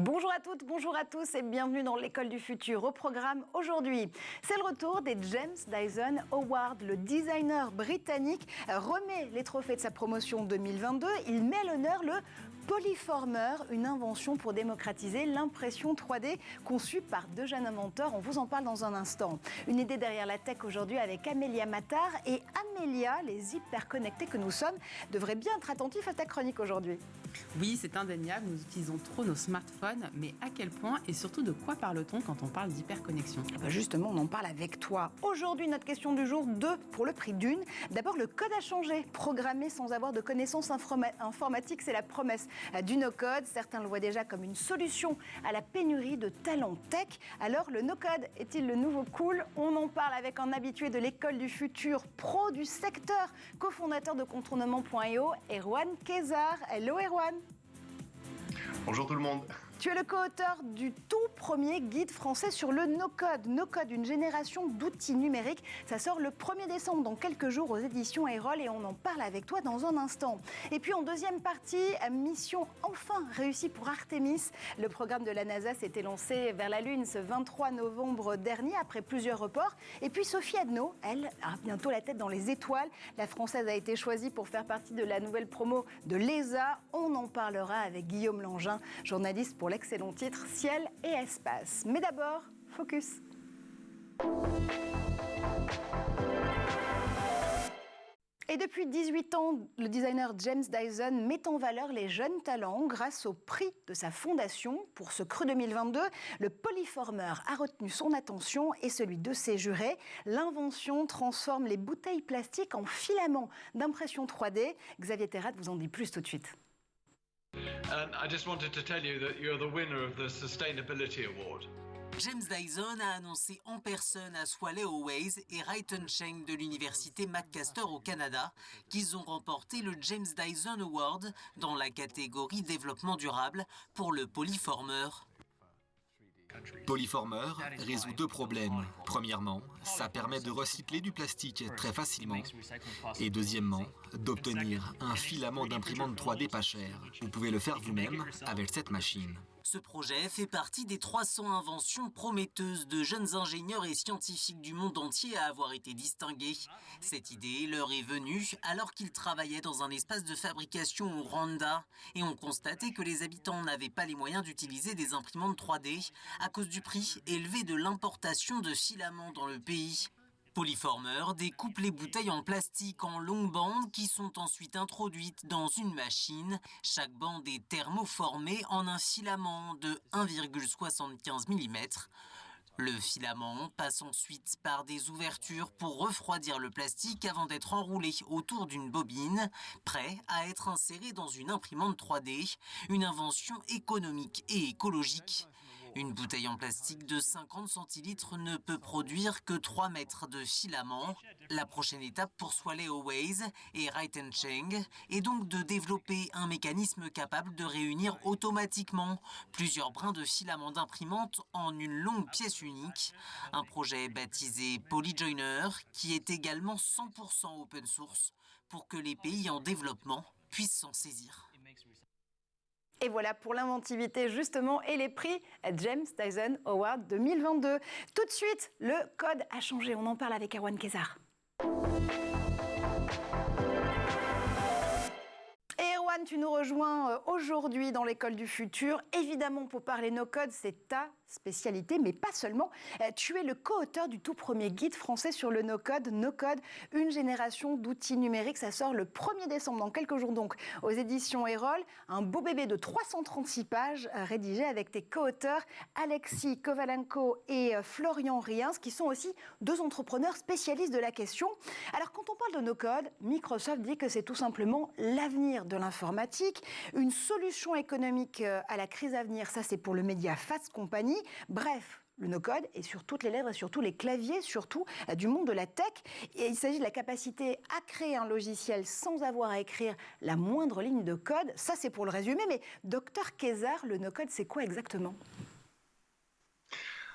Bonjour à toutes, bonjour à tous et bienvenue dans l'école du futur. Au programme aujourd'hui, c'est le retour des James Dyson Awards. Le designer britannique remet les trophées de sa promotion 2022. Il met à l'honneur le Polyformer, une invention pour démocratiser l'impression 3D conçue par deux jeunes inventeurs. On vous en parle dans un instant. Une idée derrière la tech aujourd'hui avec Amélia Matar. Et Amélia, les hyper connectés que nous sommes, devraient bien être attentifs à ta chronique aujourd'hui. Oui, c'est indéniable, nous utilisons trop nos smartphones, mais à quel point et surtout de quoi parle-t-on quand on parle d'hyperconnexion ? Justement, on en parle avec toi. Aujourd'hui, notre question du jour, 2 pour le prix d'une. D'abord, le code a changé. Programmer sans avoir de connaissances informatiques, c'est la promesse du no-code. Certains le voient déjà comme une solution à la pénurie de talents tech. Alors, le no-code est-il le nouveau cool ? On en parle avec un habitué de l'école du futur, pro du secteur, cofondateur de contournement.io, Erwan Kezar. Hello Erwan. Bonjour tout le monde. Tu es le co-auteur du tout premier guide français sur le no-code. No-code, une génération d'outils numériques. Ça sort le 1er décembre, dans quelques jours, aux éditions Erol, et on en parle avec toi dans un instant. Et puis en deuxième partie, mission enfin réussie pour Artemis. Le programme de la NASA s'était lancé vers la Lune ce 23 novembre dernier, après plusieurs reports. Et puis Sophie Adno, elle, a bientôt la tête dans les étoiles. La Française a été choisie pour faire partie de la nouvelle promo de l'ESA. On en parlera avec Guillaume Langin, journaliste pour l'excellent titre Ciel et Espace. Mais d'abord, focus. Et depuis 18 ans, le designer James Dyson met en valeur les jeunes talents grâce au prix de sa fondation. Pour ce cru 2022, le Polyformer a retenu son attention et celui de ses jurés. L'invention transforme les bouteilles plastiques en filaments d'impression 3D. Xavier Terrat vous en dit plus tout de suite. And I just wanted to tell you that you're the winner of the Sustainability Award. James Dyson a annoncé en personne à Swallow Airways et Rayton Cheng de l'université Macmaster au Canada qu'ils ont remporté le James Dyson Award dans la catégorie développement durable pour le Polyformer. Polyformer résout deux problèmes. Premièrement, ça permet de recycler du plastique très facilement. Et deuxièmement, d'obtenir un filament d'imprimante 3D pas cher. Vous pouvez le faire vous-même avec cette machine. Ce projet fait partie des 300 inventions prometteuses de jeunes ingénieurs et scientifiques du monde entier à avoir été distingués. Cette idée leur est venue alors qu'ils travaillaient dans un espace de fabrication au Rwanda et ont constaté que les habitants n'avaient pas les moyens d'utiliser des imprimantes 3D à cause du prix élevé de l'importation de filaments dans le pays. Polyformer découpe les bouteilles en plastique en longues bandes qui sont ensuite introduites dans une machine. Chaque bande est thermoformée en un filament de 1,75 mm. Le filament passe ensuite par des ouvertures pour refroidir le plastique avant d'être enroulé autour d'une bobine, prêt à être inséré dans une imprimante 3D, une invention économique et écologique. Une bouteille en plastique de 50 centilitres ne peut produire que 3 mètres de filament. La prochaine étape pour Swallow Airways et Rayton Cheng est donc de développer un mécanisme capable de réunir automatiquement plusieurs brins de filament d'imprimante en une longue pièce unique. Un projet baptisé Polyjoiner qui est également 100% open source pour que les pays en développement puissent s'en saisir. Et voilà pour l'inventivité justement et les prix James Dyson Award 2022. Tout de suite, le code a changé. On en parle avec Erwan Kezar. Erwan, tu nous rejoins aujourd'hui dans l'école du futur. Évidemment, pour parler no-code, c'est ta spécialité, mais pas seulement. Tu es le co-auteur du tout premier guide français sur le no-code. No-code, une génération d'outils numériques. Ça sort le 1er décembre, dans quelques jours donc, aux éditions Erol. Un beau bébé de 336 pages rédigé avec tes co-auteurs Alexis Kovalenko et Florian Riens, qui sont aussi deux entrepreneurs spécialistes de la question. Alors, quand on parle de no-code, Microsoft dit que c'est tout simplement l'avenir de l'informatique, une solution économique à la crise à venir. Ça, c'est pour le média Fast Company. Bref, le no-code est sur toutes les lèvres et sur tous les claviers, surtout du monde de la tech. Et il s'agit de la capacité à créer un logiciel sans avoir à écrire la moindre ligne de code. Ça, c'est pour le résumer. Mais Dr Kezar, le no-code, c'est quoi exactement ?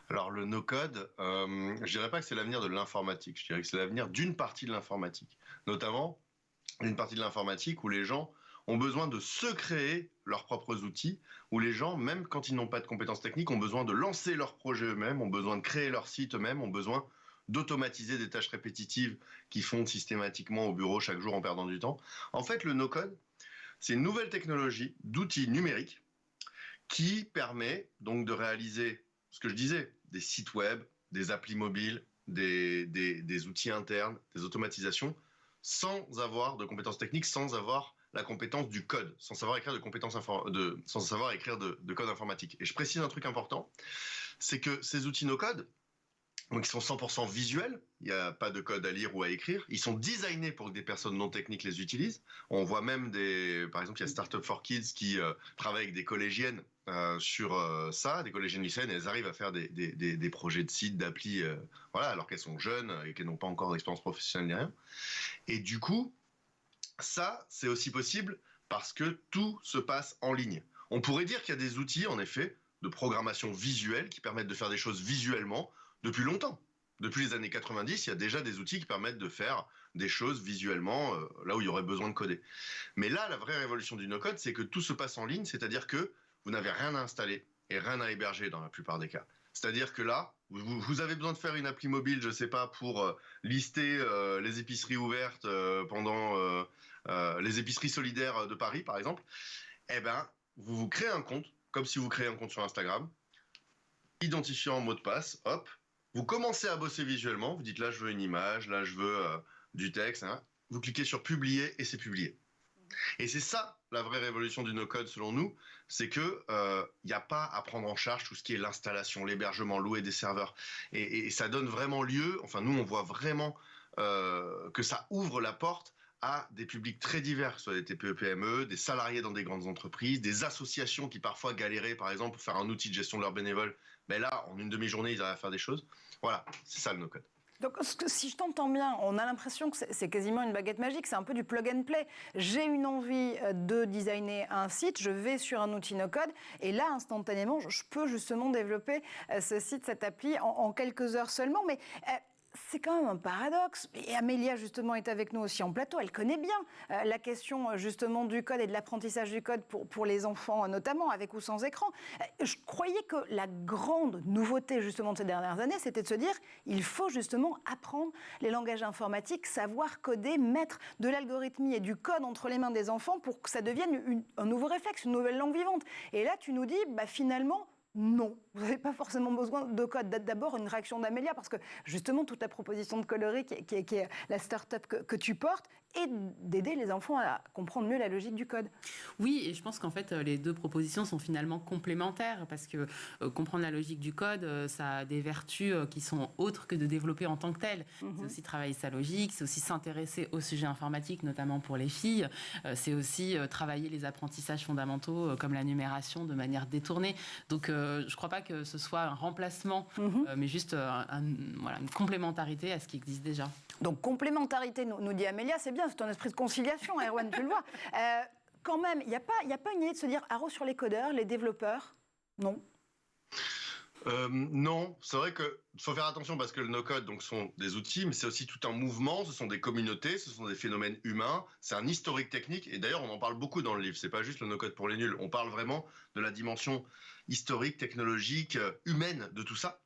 Alors le no-code, je dirais pas que c'est l'avenir de l'informatique, je dirais que c'est l'avenir d'une partie de l'informatique. Notamment une partie de l'informatique où les gens ont besoin de se créer leurs propres outils, où les gens, même quand ils n'ont pas de compétences techniques, ont besoin de lancer leurs projets eux-mêmes, ont besoin de créer leur site eux-mêmes, ont besoin d'automatiser des tâches répétitives qu'ils font systématiquement au bureau chaque jour en perdant du temps. En fait, le no-code, c'est une nouvelle technologie d'outils numériques qui permet donc de réaliser ce que je disais, des sites web, des applis mobiles, des outils internes, des automatisations, sans avoir de compétences techniques, sans avoir la compétence du code, sans savoir écrire sans savoir écrire de code informatique. Et je précise un truc important, c'est que ces outils no-code, donc ils sont 100% visuels, il n'y a pas de code à lire ou à écrire. Ils sont designés pour que des personnes non techniques les utilisent. On voit même par exemple, il y a Startup for Kids qui travaille avec des collégiennes sur ça, des collégiennes lycéennes, et elles arrivent à faire des projets de sites, d'applis, voilà, alors qu'elles sont jeunes et qu'elles n'ont pas encore d'expérience professionnelle ni rien. Et du coup, ça, c'est aussi possible parce que tout se passe en ligne. On pourrait dire qu'il y a des outils, en effet, de programmation visuelle qui permettent de faire des choses visuellement depuis longtemps. Depuis les années 90, il y a déjà des outils qui permettent de faire des choses visuellement là où il y aurait besoin de coder. Mais là, la vraie révolution du no-code, c'est que tout se passe en ligne, c'est-à-dire que vous n'avez rien à installer et rien à héberger dans la plupart des cas. C'est-à-dire que là, vous avez besoin de faire une appli mobile, je ne sais pas, pour lister les épiceries ouvertes pendant les épiceries solidaires de Paris, par exemple. Eh bien, vous créez un compte, comme si vous créez un compte sur Instagram, identifiant mot de passe, hop, vous commencez à bosser visuellement, vous dites là je veux une image, là je veux du texte, hein. Vous cliquez sur publier et c'est publié. Et c'est ça la vraie révolution du no-code selon nous, c'est que y a pas à prendre en charge tout ce qui est l'installation, l'hébergement, louer des serveurs. Et ça donne vraiment lieu, enfin nous on voit vraiment que ça ouvre la porte à des publics très divers, que ce soit des TPE-PME, des salariés dans des grandes entreprises, des associations qui parfois galéraient par exemple pour faire un outil de gestion de leurs bénévoles. Mais là, en une demi-journée, ils arrivent à faire des choses. Voilà, c'est ça le no-code. Donc, si je t'entends bien, on a l'impression que c'est quasiment une baguette magique, c'est un peu du plug and play. J'ai une envie de designer un site, je vais sur un outil no-code, et là, instantanément, je peux justement développer ce site, cette appli en quelques heures seulement. Mais c'est quand même un paradoxe. Et Amélia, justement, est avec nous aussi en plateau. Elle connaît bien la question, justement, du code et de l'apprentissage du code pour les enfants, notamment, avec ou sans écran. Je croyais que la grande nouveauté, justement, de ces dernières années, c'était de se dire il faut, justement, apprendre les langages informatiques, savoir coder, mettre de l'algorithmie et du code entre les mains des enfants pour que ça devienne un nouveau réflexe, une nouvelle langue vivante. Et là, tu nous dis, finalement, non, vous n'avez pas forcément besoin de code. D'abord, une réaction d'Amélia, parce que justement, toute la proposition de Coloris, qui est la start-up que tu portes, est d'aider les enfants à comprendre mieux la logique du code. Oui, et je pense qu'en fait, les deux propositions sont finalement complémentaires, parce que comprendre la logique du code, ça a des vertus qui sont autres que de développer en tant que tel. C'est aussi travailler sa logique, c'est aussi s'intéresser au sujet informatique, notamment pour les filles. C'est aussi travailler les apprentissages fondamentaux, comme la numération, de manière détournée. Donc, je ne crois pas que ce soit un remplacement, mais juste une complémentarité à ce qui existe déjà. Donc, complémentarité, nous dit Amélia, c'est bien, c'est un esprit de conciliation, Erwan, tu le vois. Quand même, il n'y a pas une idée de se dire haro sur les codeurs, les développeurs? Non. Non, c'est vrai qu'il faut faire attention parce que le no-code donc, sont des outils, mais c'est aussi tout un mouvement, ce sont des communautés, ce sont des phénomènes humains, c'est un historique technique, et d'ailleurs on en parle beaucoup dans le livre, c'est pas juste le no-code pour les nuls, on parle vraiment de la dimension historique, technologique, humaine de tout ça.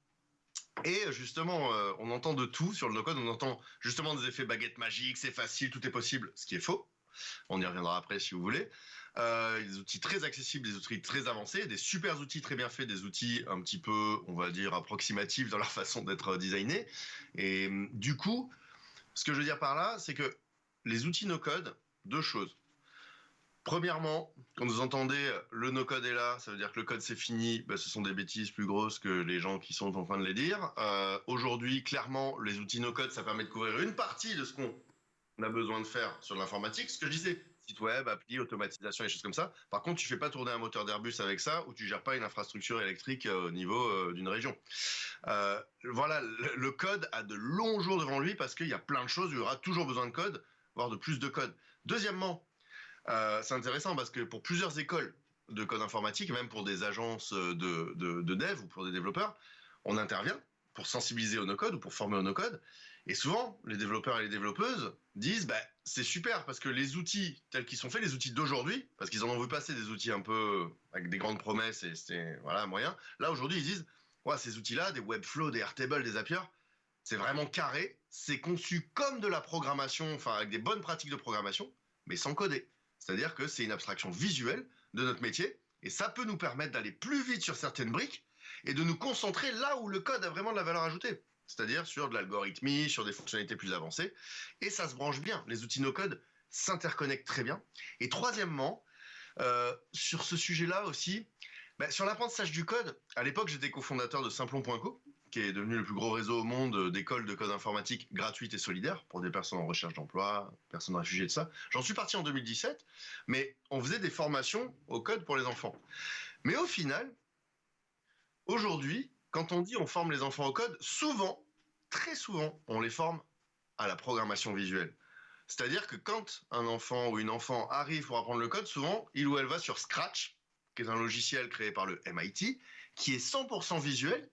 Et justement, on entend de tout sur le no-code, on entend justement des effets baguette magique, c'est facile, tout est possible, ce qui est faux, on y reviendra après si vous voulez. Des outils très accessibles, des outils très avancés, des super outils très bien faits, des outils un petit peu, on va dire, approximatifs dans leur façon d'être designés. Et du coup, ce que je veux dire par là, c'est que les outils no-code, deux choses. Premièrement, quand vous entendez le no-code est là, ça veut dire que le code c'est fini, ce sont des bêtises plus grosses que les gens qui sont en train de les dire. Aujourd'hui, clairement, les outils no-code, ça permet de couvrir une partie de ce qu'on a besoin de faire sur l'informatique. Ce que je disais, site web, appli, automatisation et choses comme ça. Par contre, tu fais pas tourner un moteur d'Airbus avec ça ou tu gères pas une infrastructure électrique au niveau d'une région. Voilà, le code a de longs jours devant lui parce qu'il y a plein de choses, il y aura toujours besoin de code, voire de plus de code. Deuxièmement, c'est intéressant parce que pour plusieurs écoles de code informatique, même pour des agences de dev ou pour des développeurs, on intervient pour sensibiliser au no-code ou pour former au no-code. Et souvent, les développeurs et les développeuses disent c'est super parce que les outils tels qu'ils sont faits, les outils d'aujourd'hui, parce qu'ils en ont vu passer des outils un peu avec des grandes promesses et c'était moyen. Là, aujourd'hui, ils disent ces outils-là, des Webflow, des Airtable, des Zapier, c'est vraiment carré, c'est conçu comme de la programmation, enfin avec des bonnes pratiques de programmation, mais sans coder. C'est-à-dire que c'est une abstraction visuelle de notre métier et ça peut nous permettre d'aller plus vite sur certaines briques et de nous concentrer là où le code a vraiment de la valeur ajoutée. C'est-à-dire sur de l'algorithmie, sur des fonctionnalités plus avancées. Et ça se branche bien. Les outils no-code s'interconnectent très bien. Et troisièmement, sur ce sujet-là aussi, sur l'apprentissage du code, à l'époque, j'étais cofondateur de Simplon.co, qui est devenu le plus gros réseau au monde d'écoles de code informatique gratuites et solidaires pour des personnes en recherche d'emploi, personnes réfugiées, de ça. J'en suis parti en 2017, mais on faisait des formations au code pour les enfants. Mais au final, aujourd'hui, quand on dit on forme les enfants au code, souvent, très souvent, on les forme à la programmation visuelle. C'est-à-dire que quand un enfant ou une enfant arrive pour apprendre le code, souvent, il ou elle va sur Scratch, qui est un logiciel créé par le MIT, qui est 100% visuel,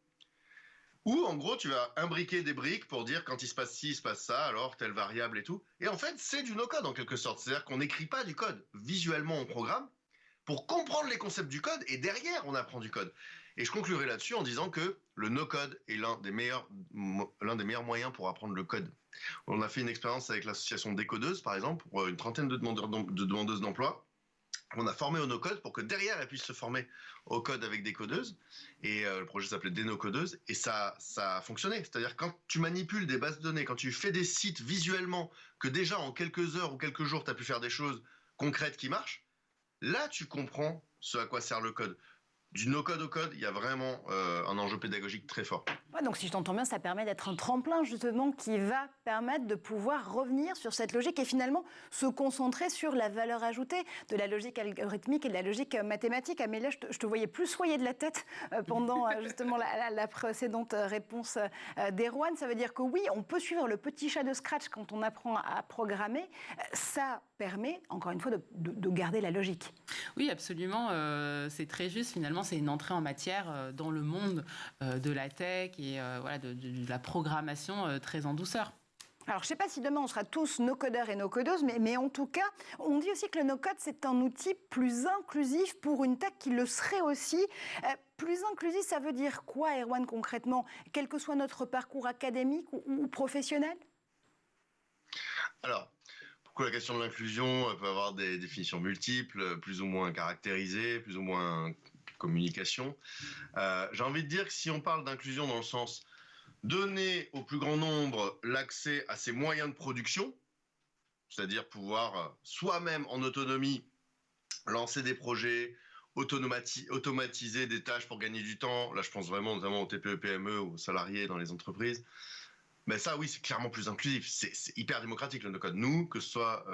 où en gros, tu vas imbriquer des briques pour dire quand il se passe ci, il se passe ça, alors telle variable et tout. Et en fait, c'est du no-code en quelque sorte. C'est-à-dire qu'on n'écrit pas du code. Visuellement, on programme pour comprendre les concepts du code et derrière, on apprend du code. Et je conclurai là-dessus en disant que le no-code est l'un des meilleurs moyens pour apprendre le code. On a fait une expérience avec l'association Décodeuse, par exemple, pour une trentaine de demandeuses d'emploi. On a formé au no-code pour que derrière, elles puissent se former au code avec Décodeuse. Et le projet s'appelait Dénocodeuse. Et ça a fonctionné. C'est-à-dire quand tu manipules des bases de données, quand tu fais des sites visuellement, que déjà en quelques heures ou quelques jours, tu as pu faire des choses concrètes qui marchent, là, tu comprends ce à quoi sert le code. Du no-code au code, il y a vraiment un enjeu pédagogique très fort. Ouais, donc si je t'entends bien, ça permet d'être un tremplin justement qui va permettre de pouvoir revenir sur cette logique et finalement se concentrer sur la valeur ajoutée de la logique algorithmique et de la logique mathématique. Amélia, je te voyais plus soyer de la tête pendant justement la précédente réponse d'Erwan. Ça veut dire que oui, on peut suivre le petit chat de Scratch quand on apprend à programmer. Ça permet, encore une fois, de garder la logique. Oui, absolument. C'est très juste. Finalement, c'est une entrée en matière dans le monde de la tech et de la programmation très en douceur. Alors, je ne sais pas si demain, on sera tous no-codeurs et no-codeuses, mais en tout cas, on dit aussi que le no-code, c'est un outil plus inclusif pour une tech qui le serait aussi. Plus inclusif, ça veut dire quoi, Erwan, concrètement, quel que soit notre parcours académique ou professionnel ? Alors, pourquoi la question de l'inclusion peut avoir des définitions multiples, plus ou moins caractérisées, plus ou moins communication. J'ai envie de dire que si on parle d'inclusion dans le sens donner au plus grand nombre l'accès à ses moyens de production, c'est-à-dire pouvoir soi-même en autonomie lancer des projets, automatiser des tâches pour gagner du temps. Là, je pense vraiment notamment aux TPE-PME, aux salariés dans les entreprises. Mais ça, oui, c'est clairement plus inclusif. C'est hyper démocratique, le no-code. Nous, que ce soit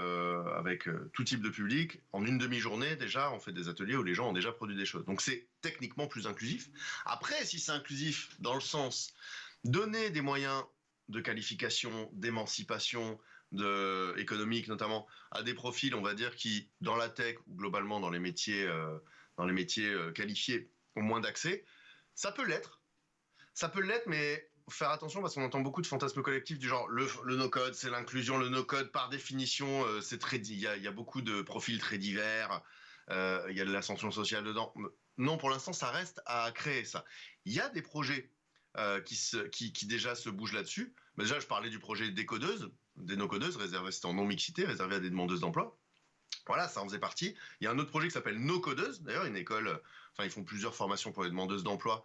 avec tout type de public, en une demi-journée, déjà, on fait des ateliers où les gens ont déjà produit des choses. Donc, c'est techniquement plus inclusif. Après, si c'est inclusif dans le sens donner des moyens de qualification, d'émancipation, économique notamment, à des profils, on va dire, qui, dans la tech ou globalement dans les métiers qualifiés, ont moins d'accès, ça peut l'être. Ça peut l'être, mais faire attention parce qu'on entend beaucoup de fantasmes collectifs du genre le no-code, c'est l'inclusion, le no-code par définition, il y a beaucoup de profils très divers, il y a de l'ascension sociale dedans. Non, pour l'instant, ça reste à créer ça. Il y a des projets qui déjà se bougent là-dessus. Mais déjà, je parlais du projet Décodeuse, des no-codeuses, c'était en non-mixité, réservé à des demandeuses d'emploi. Voilà, ça en faisait partie. Il y a un autre projet qui s'appelle No-Codeuse, d'ailleurs, une école, ils font plusieurs formations pour les demandeuses d'emploi.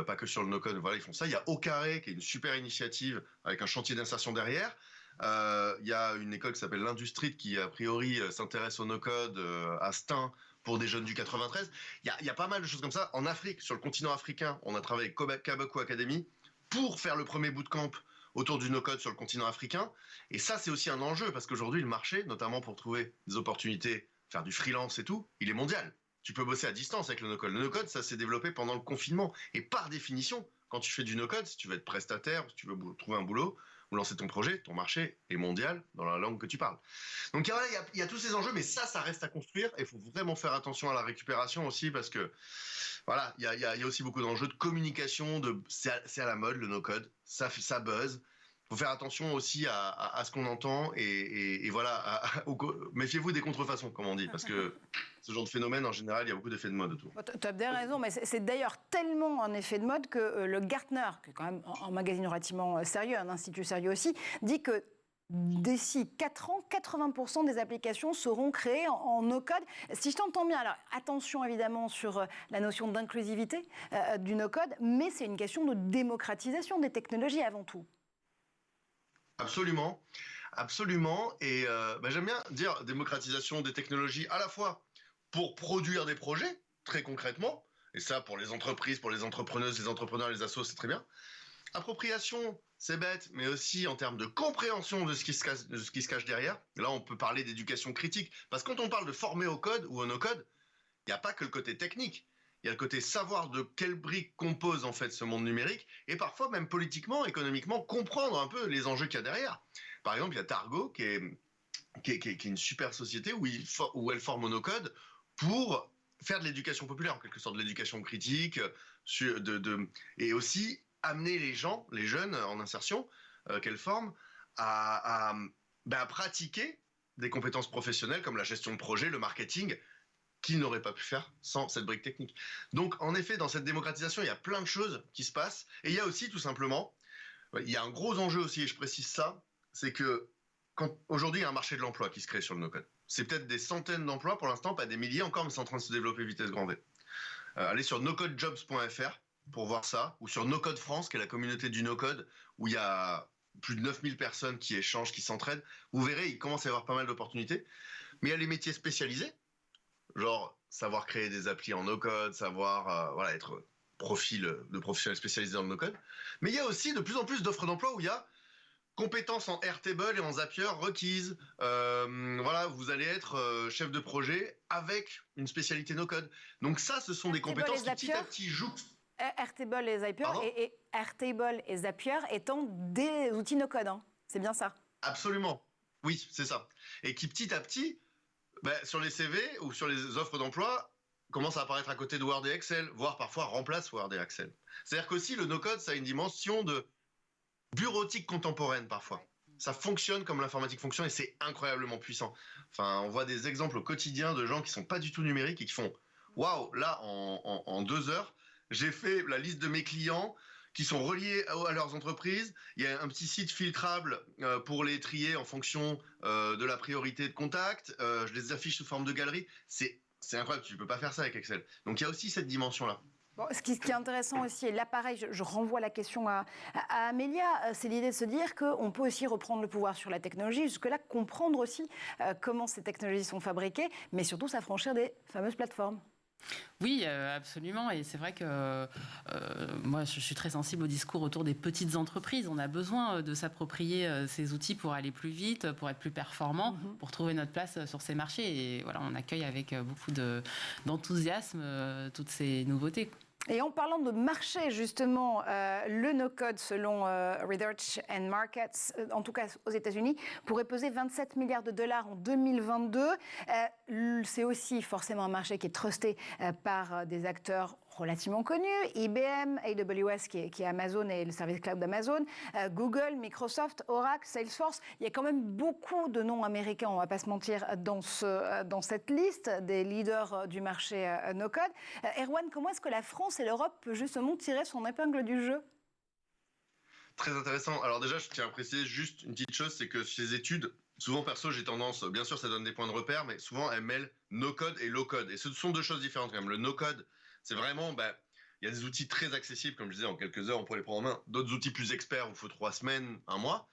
Pas que sur le no-code, voilà, ils font ça. Il y a Au Carré, qui est une super initiative avec un chantier d'insertion derrière. Il y a une école qui s'appelle l'Industrie, qui a priori s'intéresse au no-code à Stein pour des jeunes du 93. Il y a pas mal de choses comme ça. En Afrique, sur le continent africain, on a travaillé avec Kabaku Academy pour faire le premier bootcamp autour du no-code sur le continent africain. Et ça, c'est aussi un enjeu, parce qu'aujourd'hui, le marché, notamment pour trouver des opportunités, faire du freelance et tout, il est mondial. Tu peux bosser à distance avec le no-code. Le no-code, ça s'est développé pendant le confinement. Et par définition, quand tu fais du no-code, si tu veux être prestataire, si tu veux trouver un boulot, ou lancer ton projet, ton marché est mondial dans la langue que tu parles. Donc il y a tous ces enjeux, mais ça reste à construire. Et il faut vraiment faire attention à la récupération aussi, parce que voilà, il y a aussi beaucoup d'enjeux de communication. C'est à la mode le no-code, ça buzz. Il faut faire attention aussi à ce qu'on entend et voilà, méfiez-vous des contrefaçons, comme on dit, parce que ce genre de phénomène, en général, il y a beaucoup d'effets de mode autour. Tu as bien raison, mais c'est d'ailleurs tellement un effet de mode que le Gartner, qui est quand même un magazine relativement sérieux, un institut sérieux aussi, dit que d'ici 4 ans, 80% des applications seront créées en no-code. Si je t'entends bien, alors attention évidemment sur la notion d'inclusivité du no-code, mais c'est une question de démocratisation des technologies avant tout. Absolument, absolument. Et j'aime bien dire démocratisation des technologies à la fois pour produire des projets, très concrètement, et ça pour les entreprises, pour les entrepreneuses, les entrepreneurs, les assos, c'est très bien. Appropriation, c'est bête, mais aussi en termes de compréhension de ce qui se cache derrière. Là, on peut parler d'éducation critique, parce que quand on parle de former au code ou au no-code, il n'y a pas que le côté technique. Il y a le côté savoir de quelles briques compose en fait ce monde numérique et parfois même politiquement, économiquement, comprendre un peu les enjeux qu'il y a derrière. Par exemple, il y a Targo qui est une super société où elle forme au no-code pour faire de l'éducation populaire, en quelque sorte de l'éducation critique, et aussi amener les gens, les jeunes en insertion qu'elle forme à pratiquer des compétences professionnelles comme la gestion de projet, le marketing, qu'ils n'auraient pas pu faire sans cette brique technique. Donc, en effet, dans cette démocratisation, il y a plein de choses qui se passent. Et il y a aussi, tout simplement, il y a un gros enjeu aussi, et je précise ça, c'est que aujourd'hui, il y a un marché de l'emploi qui se crée sur le no-code. C'est peut-être des centaines d'emplois pour l'instant, pas des milliers encore, mais c'est en train de se développer vitesse grand V. Allez sur nocodejobs.fr pour voir ça, ou sur NoCode France, qui est la communauté du no-code, où il y a plus de 9000 personnes qui échangent, qui s'entraident. Vous verrez, il commence à y avoir pas mal d'opportunités. Mais il y a les métiers spécialisés, genre savoir créer des applis en no-code, savoir être de professionnel spécialisé dans le no-code. Mais il y a aussi de plus en plus d'offres d'emploi où il y a compétences en Airtable et en Zapier requises. Vous allez être chef de projet avec une spécialité no-code. Donc ça, ce sont des compétences qui petit à petit jouent. Airtable et Zapier, et Airtable et Zapier étant des outils no-code, hein. C'est bien ça? Absolument, oui, c'est ça. Et qui petit à petit, sur les CV ou sur les offres d'emploi, commence à apparaître à côté de Word et Excel, voire parfois remplace Word et Excel. C'est-à-dire qu'aussi le no-code, ça a une dimension de bureautique contemporaine parfois. Ça fonctionne comme l'informatique fonctionne et c'est incroyablement puissant. Enfin, on voit des exemples au quotidien de gens qui sont pas du tout numériques et qui font « Waouh, là, en 2 heures, j'ai fait la liste de mes clients qui sont reliés à leurs entreprises. Il y a un petit site filtrable pour les trier en fonction de la priorité de contact. Je les affiche sous forme de galerie. C'est incroyable, tu ne peux pas faire ça avec Excel. Donc il y a aussi cette dimension-là. Bon, ce qui est intéressant aussi, et là pareil, je renvoie la question à Amélia, c'est l'idée de se dire qu'on peut aussi reprendre le pouvoir sur la technologie, jusque-là comprendre aussi comment ces technologies sont fabriquées, mais surtout s'affranchir des fameuses plateformes. Oui, absolument. Et c'est vrai que moi, je suis très sensible au discours autour des petites entreprises. On a besoin de s'approprier ces outils pour aller plus vite, pour être plus performant, pour trouver notre place sur ces marchés. Et voilà, on accueille avec beaucoup d'enthousiasme toutes ces nouveautés. Et en parlant de marché, justement, le no-code, selon Research and Markets, en tout cas aux États-Unis, pourrait peser 27 milliards de dollars en 2022. C'est aussi forcément un marché qui est trusté par des acteurs relativement connus, IBM, AWS qui est Amazon et le service cloud d'Amazon, Google, Microsoft, Oracle, Salesforce. Il y a quand même beaucoup de noms américains, on ne va pas se mentir, dans cette liste des leaders du marché no-code. Erwan, comment est-ce que la France et l'Europe peuvent justement tirer son épingle du jeu? Très intéressant. Alors déjà, je tiens à préciser juste une petite chose, c'est que ces études, souvent perso, j'ai tendance, bien sûr ça donne des points de repère, mais souvent elles mêlent no-code et low-code. Et ce sont deux choses différentes quand même. Le no-code, c'est vraiment, il y a des outils très accessibles, comme je disais, en quelques heures, on peut les prendre en main. D'autres outils plus experts, où il faut 3 semaines, 1 mois.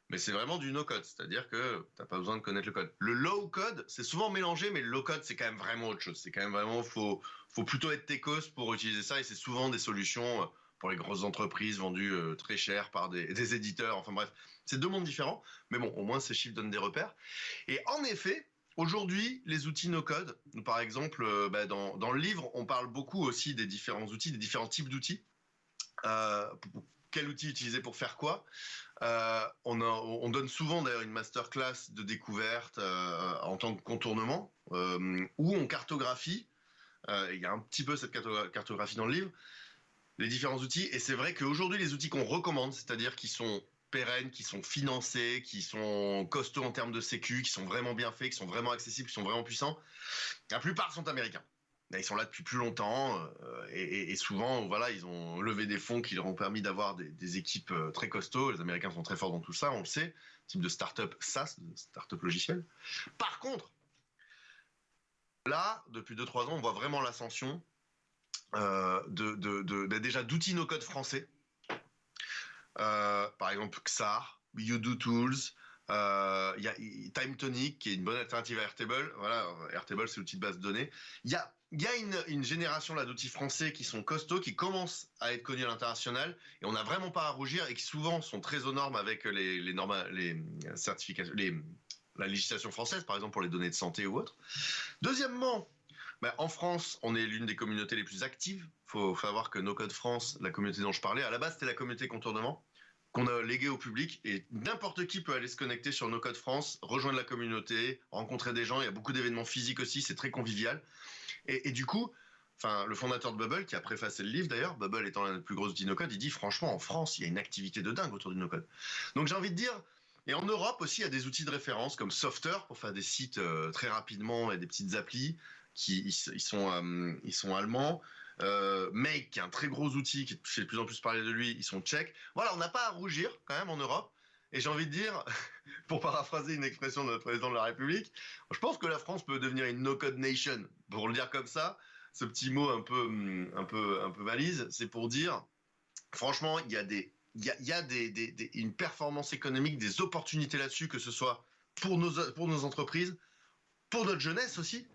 Mais c'est vraiment du no-code, c'est-à-dire que tu n'as pas besoin de connaître le code. Le low-code, c'est souvent mélangé, mais le low-code, c'est quand même vraiment autre chose. C'est quand même vraiment, faut plutôt être techos pour utiliser ça, et c'est souvent des solutions pour les grosses entreprises vendues très cher par des éditeurs. Enfin bref, c'est deux mondes différents. Mais bon, au moins ces chiffres donnent des repères. Et en effet, aujourd'hui, les outils no-code, par exemple, dans le livre, on parle beaucoup aussi des différents outils, des différents types d'outils. quel outil utiliser pour faire quoi. On donne souvent d'ailleurs une masterclass de découverte en tant que contournement, où on cartographie, il y a un petit peu cette cartographie dans le livre, les différents outils. Et c'est vrai qu'aujourd'hui, les outils qu'on recommande, c'est-à-dire qui sont pérennes, qui sont financés, qui sont costauds en termes de sécu, qui sont vraiment bien faits, qui sont vraiment accessibles, qui sont vraiment puissants, la plupart sont américains. Ils sont là depuis plus longtemps et souvent, voilà, ils ont levé des fonds qui leur ont permis d'avoir des équipes très costauds. Les Américains sont très forts dans tout ça, on le sait, type de start-up SaaS, de start-up logiciel. Par contre, là, depuis 2-3 ans, on voit vraiment l'ascension déjà d'outils no-code français. Par exemple, XAR, You Tools, il y a TimeTonic qui est une bonne alternative à Airtable. Voilà, Airtable, c'est l'outil de base de données. Il y a une génération là d'outils français qui sont costauds, qui commencent à être connus à l'international, et on n'a vraiment pas à rougir, et qui souvent sont très aux normes avec les certifications, la législation française, par exemple pour les données de santé ou autres. Deuxièmement, en France, on est l'une des communautés les plus actives. Il faut savoir que No Code France, la communauté dont je parlais, à la base, c'était la communauté contournement qu'on a léguée au public. Et n'importe qui peut aller se connecter sur No Code France, rejoindre la communauté, rencontrer des gens. Il y a beaucoup d'événements physiques aussi, c'est très convivial. Et du coup, le fondateur de Bubble, qui a préfacé le livre d'ailleurs, Bubble étant l'un des plus gros outils No Code, il dit franchement, en France, il y a une activité de dingue autour du No Code. Donc j'ai envie de dire... Et en Europe aussi, il y a des outils de référence comme Softer pour faire des sites très rapidement et des petites applis. Ils sont allemands. Make, qui est un très gros outil, qui fait de plus en plus parler de lui, ils sont tchèques. Voilà, on n'a pas à rougir quand même en Europe. Et j'ai envie de dire, pour paraphraser une expression de notre président de la République, je pense que la France peut devenir une no-code nation. Pour le dire comme ça, ce petit mot un peu valise, c'est pour dire, franchement, il y a une performance économique, des opportunités là-dessus, que ce soit pour nos entreprises, pour notre jeunesse aussi,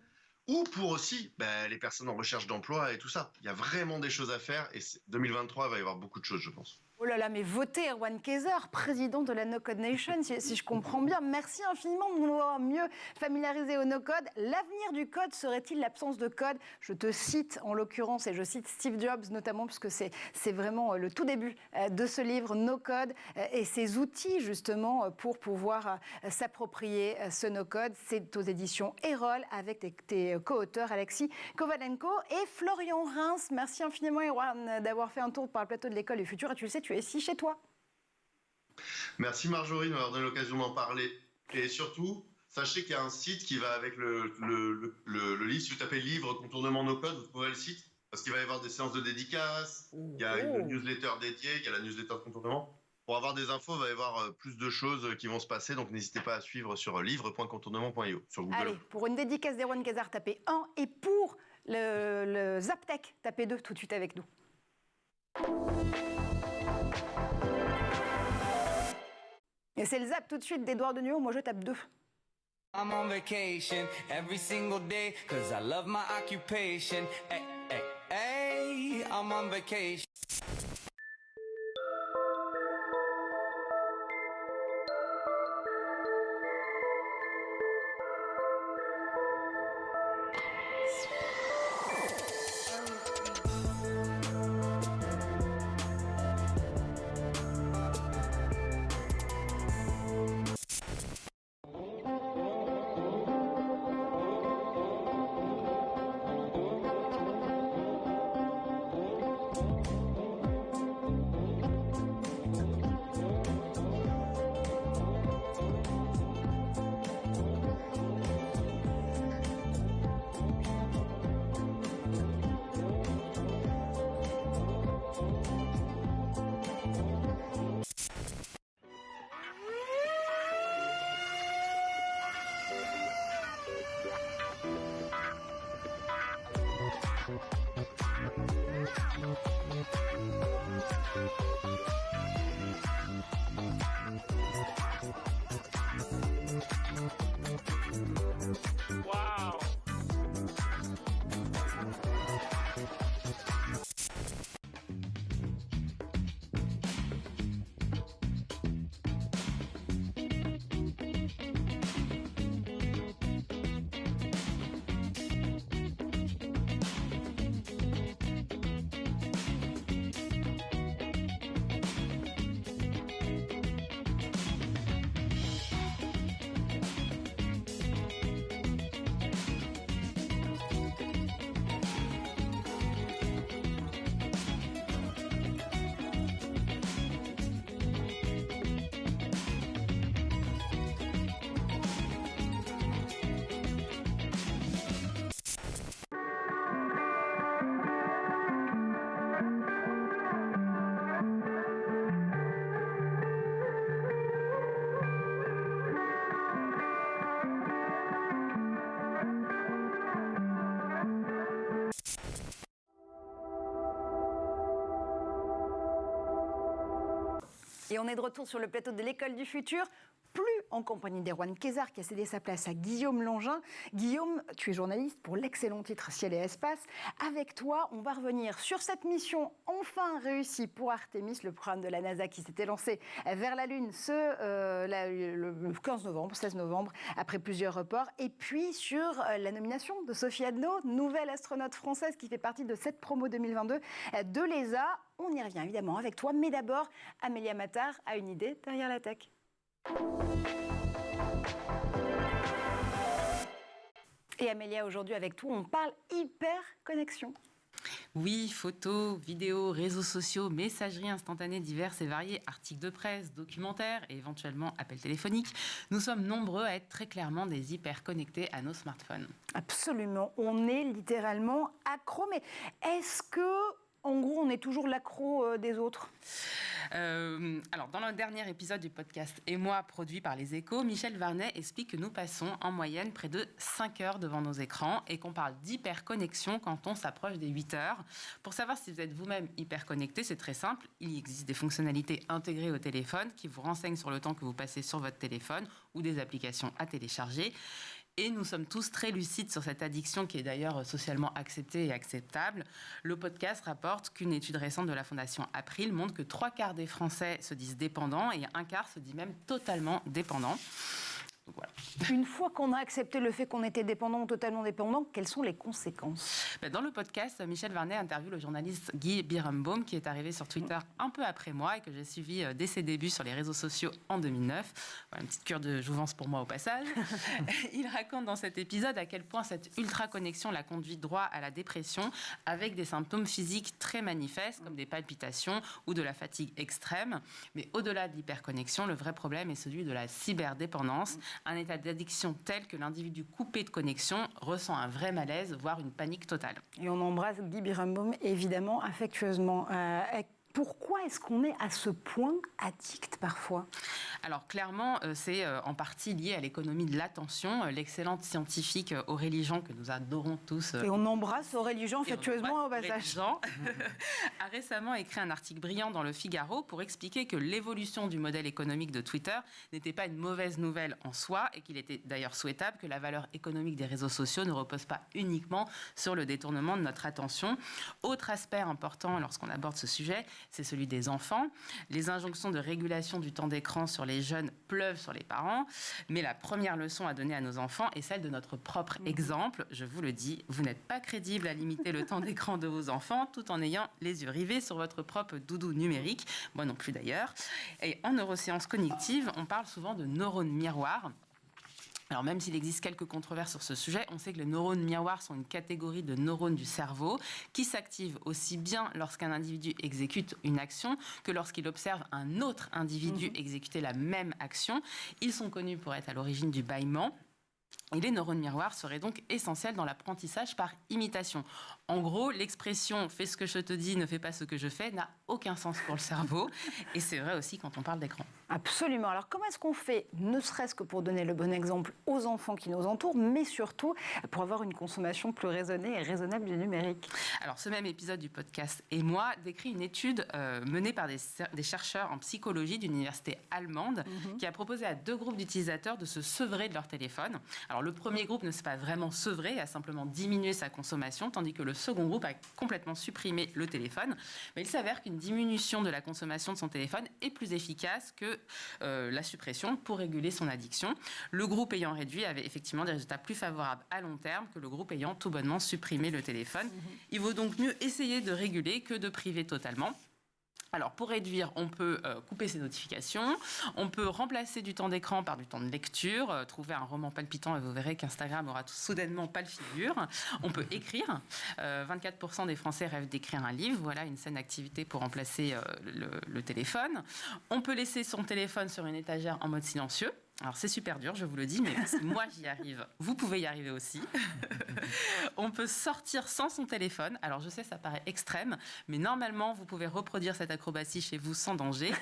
ou pour aussi les personnes en recherche d'emploi et tout ça. Il y a vraiment des choses à faire, et 2023, il va y avoir beaucoup de choses, je pense. Oh là là, mais votez Erwan Kayser, président de la No Code Nation, si je comprends bien. Merci infiniment de nous avoir mieux familiarisé au no code. L'avenir du code serait-il l'absence de code? Je te cite en l'occurrence, et je cite Steve Jobs notamment, puisque c'est vraiment le tout début de ce livre No Code et ses outils justement pour pouvoir s'approprier ce no code. C'est aux éditions Erol avec tes co-auteurs Alexis Kovalenko et Florian Reims. Merci infiniment Erwan d'avoir fait un tour par le plateau de l'École du Futur. Et tu le sais, tu es ici chez toi. Merci Marjorie de m'avoir donné l'occasion d'en parler. Et surtout, sachez qu'il y a un site qui va avec le livre. Si vous tapez livre contournement no code, vous trouverez le site. Parce qu'il va y avoir des séances de dédicaces, il y a une newsletter dédiée, il y a la newsletter de contournement. Pour avoir des infos, il va y avoir plus de choses qui vont se passer. Donc n'hésitez pas à suivre sur livre.contournement.io sur Google. Allez, pour une dédicace d'Erwan Kayser, tapez 1. Et pour le Zaptec, tapez 2 tout de suite avec nous. Et c'est le zap tout de suite d'Edouard Denuau, moi je tape 2. I'm on vacation every single day cause I love my occupation. Hey, hey, hey, I'm on vacation. Et on est de retour sur le plateau de l'École du Futur, plus en compagnie d'Erwan Kézard qui a cédé sa place à Guillaume Langin. Guillaume, tu es journaliste pour l'excellent titre Ciel et Espace. Avec toi, on va revenir sur cette mission enfin réussie pour Artemis, le programme de la NASA qui s'était lancé vers la Lune le 15 novembre, 16 novembre, après plusieurs reports. Et puis sur la nomination de Sophie Adno, nouvelle astronaute française qui fait partie de cette promo 2022 de l'ESA. On y revient évidemment avec toi, mais d'abord, Amélia Mattar a une idée derrière la tech. Et Amélia, aujourd'hui avec toi, on parle hyper-connexion. Oui, photos, vidéos, réseaux sociaux, messageries instantanées diverses et variées, articles de presse, documentaires et éventuellement appels téléphoniques. Nous sommes nombreux à être très clairement des hyper-connectés à nos smartphones. Absolument, on est littéralement accro. Mais est-ce que, en gros, on est toujours l'accro des autres ? Alors, dans le dernier épisode du podcast Et moi, produit par Les Échos, Michel Varnet explique que nous passons en moyenne près de 5 heures devant nos écrans et qu'on parle d'hyperconnexion quand on s'approche des 8 heures. Pour savoir si vous êtes vous-même hyperconnecté, c'est très simple. Il existe des fonctionnalités intégrées au téléphone qui vous renseignent sur le temps que vous passez sur votre téléphone ou des applications à télécharger. Et nous sommes tous très lucides sur cette addiction qui est d'ailleurs socialement acceptée et acceptable. Le podcast rapporte qu'une étude récente de la Fondation April montre que 3/4 des Français se disent dépendants et 1/4 se dit même totalement dépendants. Donc voilà. Une fois qu'on a accepté le fait qu'on était dépendant ou totalement dépendant, quelles sont les conséquences ? Dans le podcast, Michel Varnet interviewe le journaliste Guy Birenbaum qui est arrivé sur Twitter un peu après moi et que j'ai suivi dès ses débuts sur les réseaux sociaux en 2009. Voilà, une petite cure de jouvence pour moi au passage. Il raconte dans cet épisode à quel point cette ultra-connexion l'a conduit droit à la dépression avec des symptômes physiques très manifestes comme des palpitations ou de la fatigue extrême. Mais au-delà de l'hyperconnexion, le vrai problème est celui de la cyberdépendance. Un état d'addiction tel que l'individu coupé de connexion ressent un vrai malaise, voire une panique totale. Et on embrasse Guy Birenbaum, évidemment, affectueusement. Pourquoi est-ce qu'on est à ce point addict parfois ? Alors clairement, c'est en partie lié à l'économie de l'attention. L'excellente scientifique Aurélie Jean, que nous adorons tous. Et on embrasse Aurélie Jean affectueusement au passage. Jean a récemment écrit un article brillant dans Le Figaro pour expliquer que l'évolution du modèle économique de Twitter n'était pas une mauvaise nouvelle en soi et qu'il était d'ailleurs souhaitable que la valeur économique des réseaux sociaux ne repose pas uniquement sur le détournement de notre attention. Autre aspect important lorsqu'on aborde ce sujet, c'est celui des enfants. Les injonctions de régulation du temps d'écran sur les jeunes pleuvent sur les parents, mais la première leçon à donner à nos enfants est celle de notre propre exemple. Je vous le dis, vous n'êtes pas crédible à limiter le temps d'écran de vos enfants tout en ayant les yeux rivés sur votre propre doudou numérique. Moi non plus d'ailleurs. Et en neurosciences cognitives, on parle souvent de neurones miroirs. Alors même s'il existe quelques controverses sur ce sujet, on sait que les neurones miroirs sont une catégorie de neurones du cerveau qui s'activent aussi bien lorsqu'un individu exécute une action que lorsqu'il observe un autre individu exécuter la même action. Ils sont connus pour être à l'origine du bâillement. Et les neurones miroirs seraient donc essentiels dans l'apprentissage par imitation. En gros, l'expression « fais ce que je te dis, ne fais pas ce que je fais » n'a aucun sens pour le cerveau. Et c'est vrai aussi quand on parle d'écran. Absolument. Alors comment est-ce qu'on fait, ne serait-ce que pour donner le bon exemple aux enfants qui nous entourent, mais surtout pour avoir une consommation plus raisonnée et raisonnable du numérique ? Alors ce même épisode du podcast Et moi décrit une étude menée par des chercheurs en psychologie d'une université allemande qui a proposé à 2 groupes d'utilisateurs de se sevrer de leur téléphone. Alors le premier groupe ne s'est pas vraiment sevré, a simplement diminué sa consommation, tandis que le second groupe a complètement supprimé le téléphone. Mais il s'avère qu'une diminution de la consommation de son téléphone est plus efficace que la suppression pour réguler son addiction. Le groupe ayant réduit avait effectivement des résultats plus favorables à long terme que le groupe ayant tout bonnement supprimé le téléphone. Il vaut donc mieux essayer de réguler que de priver totalement. Alors, pour réduire, on peut couper ses notifications, on peut remplacer du temps d'écran par du temps de lecture, trouver un roman palpitant et vous verrez qu'Instagram aura soudainement pas le figure. On peut écrire, 24% des Français rêvent d'écrire un livre, voilà une saine activité pour remplacer le téléphone. On peut laisser son téléphone sur une étagère en mode silencieux. Alors c'est super dur, je vous le dis, mais si moi j'y arrive, vous pouvez y arriver aussi. On peut sortir sans son téléphone. Alors, je sais, ça paraît extrême, mais normalement, vous pouvez reproduire cette acrobatie chez vous sans danger.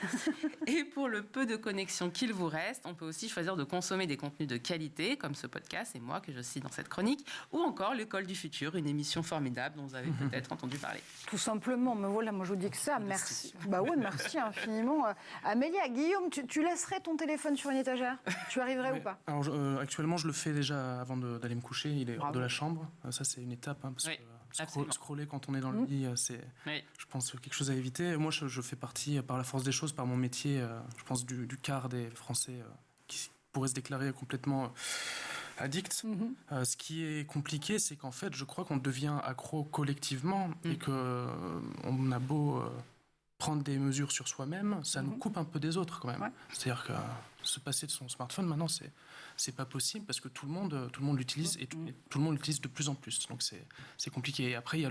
Et pour le peu de connexion qu'il vous reste, on peut aussi choisir de consommer des contenus de qualité, comme ce podcast et moi que je cite dans cette chronique, ou encore l'École du futur, une émission formidable dont vous avez peut-être entendu parler. Tout simplement, mais voilà, moi je vous dis que ça, merci. Bah ouais, merci infiniment. Amélia, Guillaume, tu laisserais ton téléphone sur une étagère? Tu arriverais ou pas? Alors, actuellement, je le fais déjà avant d'aller me coucher. Il est hors de la chambre. Ça, c'est une étape. Parce que scroller quand on est dans le lit, c'est, je pense, quelque chose à éviter. Moi, je fais partie, par la force des choses, par mon métier, je pense, du quart des Français qui pourraient se déclarer complètement addicts. Ce qui est compliqué, c'est qu'en fait, je crois qu'on devient accro collectivement et qu'on a beau prendre des mesures sur soi-même, ça nous coupe un peu des autres quand même. C'est-à-dire que se passer de son smartphone maintenant, c'est pas possible parce que tout le monde l'utilise et tout le monde l'utilise de plus en plus. Donc c'est compliqué. Et après, il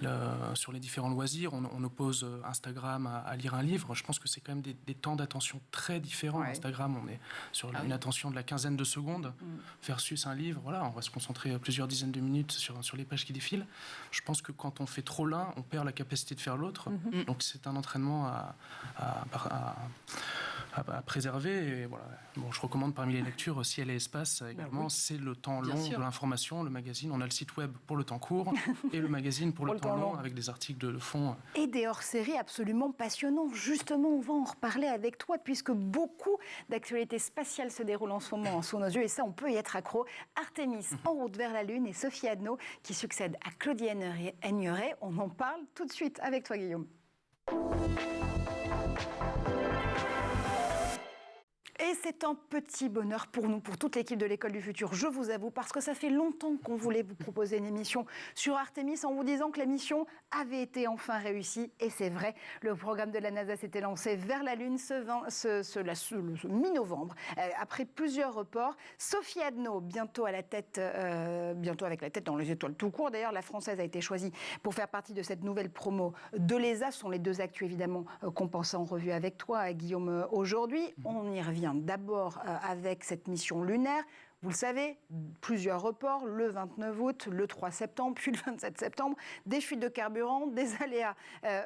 y a sur les différents loisirs, on oppose Instagram à lire un livre. Je pense que c'est quand même des temps d'attention très différents. Instagram, on est sur une attention de la quinzaine de secondes versus un livre. Voilà, on va se concentrer plusieurs dizaines de minutes sur les pages qui défilent. Je pense que quand on fait trop l'un, on perd la capacité de faire l'autre. Donc c'est un entraînement à préserver. Et voilà. Bon, je recommande parmi les lectures Ciel et Espace également. C'est le temps long de l'information, le magazine. On a le site web pour le temps court et le magazine pour le temps long avec des articles de fond. Et des hors-séries absolument passionnants. Justement, on va en reparler avec toi puisque beaucoup d'actualités spatiales se déroulent en ce moment sous nos yeux et ça, on peut y être accro. Artemis en route vers la Lune et Sophie Adno qui succède à Claudie Aigneret. On en parle tout de suite avec toi, Guillaume. Et c'est un petit bonheur pour nous, pour toute l'équipe de l'École du Futur, je vous avoue, parce que ça fait longtemps qu'on voulait vous proposer une émission sur Artemis en vous disant que l'émission avait été enfin réussie. Et c'est vrai, le programme de la NASA s'était lancé vers la Lune ce mi-novembre. Après plusieurs reports, Sophie Adno, bientôt avec la tête dans les étoiles tout court. D'ailleurs, la Française a été choisie pour faire partie de cette nouvelle promo de l'ESA. Ce sont les deux actus, évidemment, qu'on passe en revue avec toi, Guillaume, aujourd'hui. On y revient d'abord avec cette mission lunaire. Vous le savez, plusieurs reports, le 29 août, le 3 septembre, puis le 27 septembre, des fuites de carburant, des aléas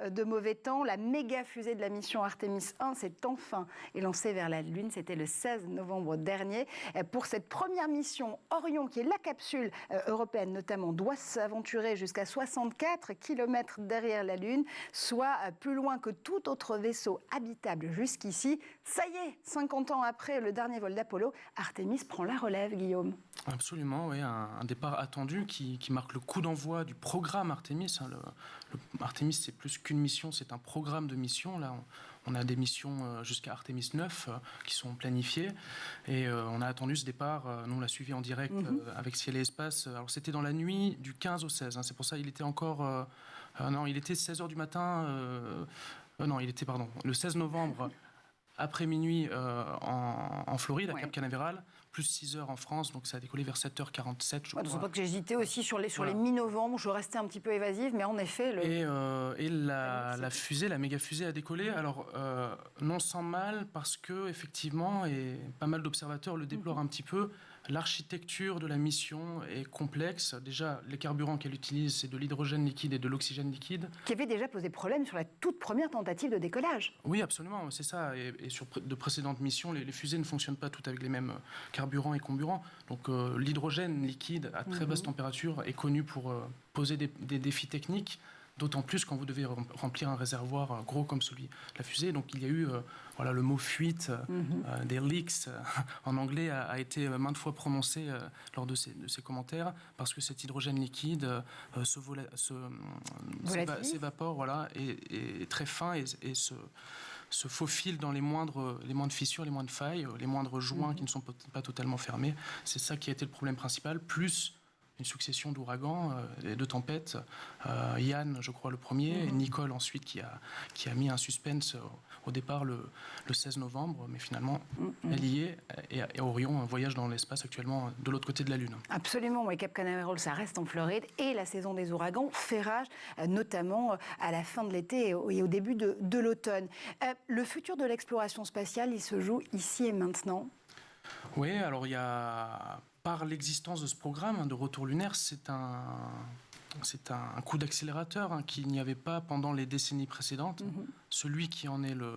de mauvais temps. La méga fusée de la mission Artemis 1 s'est enfin lancée vers la Lune. C'était le 16 novembre dernier. Pour cette première mission, Orion, qui est la capsule européenne notamment, doit s'aventurer jusqu'à 64 km derrière la Lune, soit plus loin que tout autre vaisseau habitable jusqu'ici. Ça y est, 50 ans après le dernier vol d'Apollo, Artemis prend la relève. Guillaume. Absolument, oui, un départ attendu qui marque le coup d'envoi du programme Artemis. Artemis, c'est plus qu'une mission, c'est un programme de missions. Là, on a des missions jusqu'à Artemis 9 qui sont planifiées et on a attendu ce départ. Nous, on l'a suivi en direct avec Ciel et Espace. Alors, c'était dans la nuit du 15 au 16. C'est pour ça qu'il était encore... non, il était 16h du matin... non, il était, le 16 novembre... Après minuit en Floride, à Cap Canaveral, plus 6 heures en France, donc ça a décollé vers 7h47. Je crois pas que j'hésitais aussi sur les mi-novembre, je restais un petit peu évasive, mais en effet... Et la fusée, la méga fusée a décollé, alors non sans mal, parce que effectivement, et pas mal d'observateurs le déplorent un petit peu, l'architecture de la mission est complexe. Déjà, les carburants qu'elle utilise, c'est de l'hydrogène liquide et de l'oxygène liquide. Qui avait déjà posé problème sur la toute première tentative de décollage. Oui, absolument, c'est ça. Et sur de précédentes missions, les fusées ne fonctionnent pas toutes avec les mêmes carburants et comburants. Donc l'hydrogène liquide à très basse température est connu pour poser des défis techniques. D'autant plus quand vous devez remplir un réservoir gros comme celui de la fusée. Donc il y a eu, le mot fuite, des leaks en anglais a été maintes fois prononcé lors de ces commentaires, parce que cet hydrogène liquide s'évapore, est très fin et se faufile dans les moindres fissures, les moindres failles, les moindres joints qui ne sont pas totalement fermés. C'est ça qui a été le problème principal, plus une succession d'ouragans et de tempêtes. Yann, je crois, le premier, et Nicole ensuite, qui a mis un suspense au départ le 16 novembre, mais finalement, elle y est, et Orion voyage dans l'espace actuellement de l'autre côté de la Lune. Absolument, oui, Cap Canaveral, ça reste en Floride, et la saison des ouragans fait rage, notamment à la fin de l'été et au début de l'automne. Le futur de l'exploration spatiale, il se joue ici et maintenant. Oui, alors il y a par l'existence de ce programme de retour lunaire, c'est un coup d'accélérateur qu'il n'y avait pas pendant les décennies précédentes. Celui qui en est le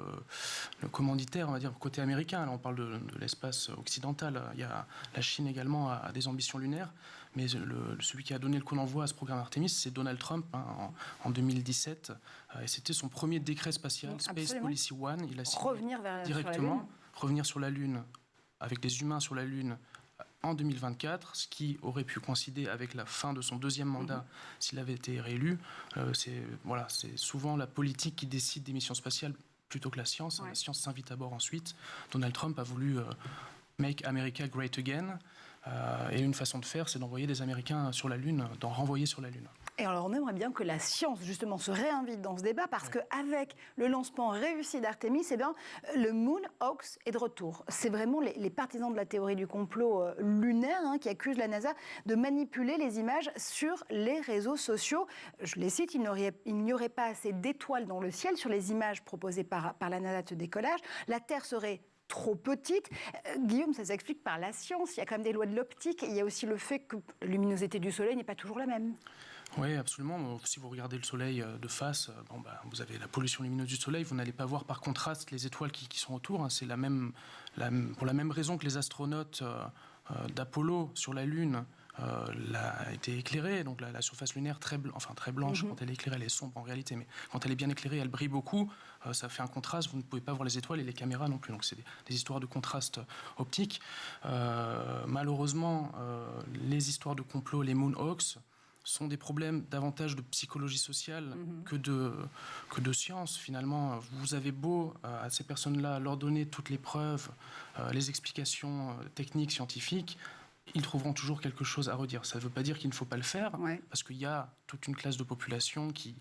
commanditaire, on va dire, côté américain, là on parle de l'espace occidental, il y a la Chine également a des ambitions lunaires, mais celui qui a donné le coup d'envoi à ce programme Artemis, c'est Donald Trump en 2017, et c'était son premier décret spatial, Space Policy One. Il a signé directement revenir sur la Lune, avec des humains sur la Lune, en 2024, ce qui aurait pu coïncider avec la fin de son deuxième mandat s'il avait été réélu. C'est souvent la politique qui décide des missions spatiales plutôt que la science. La science s'invite à bord ensuite. Donald Trump a voulu Make America Great Again. Et une façon de faire, c'est d'envoyer des Américains sur la Lune, d'en renvoyer sur la Lune. Et alors on aimerait bien que la science justement se réinvite dans ce débat parce qu'avec le lancement réussi d'Artemis, le Moon Hoax est de retour. C'est vraiment les partisans de la théorie du complot lunaire qui accusent la NASA de manipuler les images sur les réseaux sociaux. Je les cite, il n'y aurait pas assez d'étoiles dans le ciel sur les images proposées par la NASA de ce décollage. La Terre serait trop petite. Guillaume, ça s'explique par la science. Il y a quand même des lois de l'optique. Et il y a aussi le fait que la luminosité du Soleil n'est pas toujours la même. Oui, absolument. Si vous regardez le Soleil de face, vous avez la pollution lumineuse du Soleil. Vous n'allez pas voir par contraste les étoiles qui sont autour. C'est pour la même raison que les astronautes d'Apollo sur la Lune a été éclairée. Donc la surface lunaire très blanche, quand elle est éclairée, elle est sombre en réalité. Mais quand elle est bien éclairée, elle brille beaucoup. Ça fait un contraste. Vous ne pouvez pas voir les étoiles et les caméras non plus. Donc c'est des histoires de contraste optique. Malheureusement, les histoires de complot, les moon hoax, sont des problèmes davantage de psychologie sociale que de science. Finalement, vous avez beau à ces personnes-là leur donner toutes les preuves, les explications techniques, scientifiques, ils trouveront toujours quelque chose à redire. Ça ne veut pas dire qu'il ne faut pas le faire, parce qu'il y a toute une classe de population qui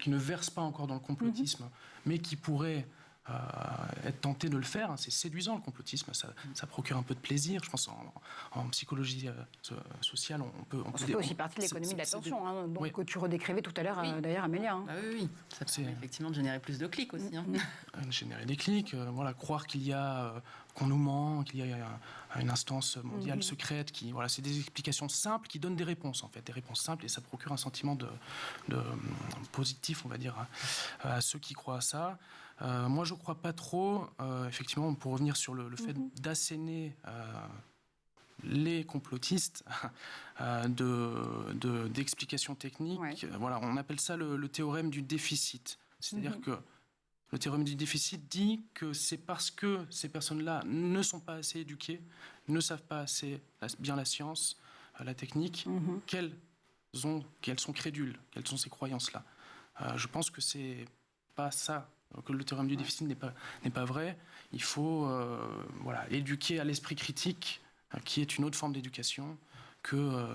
ne verse pas encore dans le complotisme, mais qui pourrait être tenté de le faire. C'est séduisant, le complotisme, ça procure un peu de plaisir. Je pense en psychologie sociale, on peut... Ça fait aussi partie de l'économie de l'attention, que tu redécrivais tout à l'heure, d'ailleurs, Amélia. Oui, ça permet effectivement de générer plus de clics aussi. Générer des clics, croire qu'il y a... qu'on nous ment, qu'il y a une instance mondiale secrète, c'est des explications simples qui donnent des réponses, en fait, des réponses simples, et ça procure un sentiment de positif, on va dire, à ceux qui croient à ça. Moi, je ne crois pas trop, effectivement, pour revenir sur le fait d'asséner les complotistes d'explications techniques. On appelle ça le théorème du déficit. C'est-à-dire que le théorème du déficit dit que c'est parce que ces personnes-là ne sont pas assez éduquées, ne savent pas assez bien la science, la technique, qu'elles sont crédules, quelles sont ces croyances-là. Je pense que c'est pas ça, que le théorème du déficit n'est pas vrai. Il faut éduquer à l'esprit critique, qui est une autre forme d'éducation que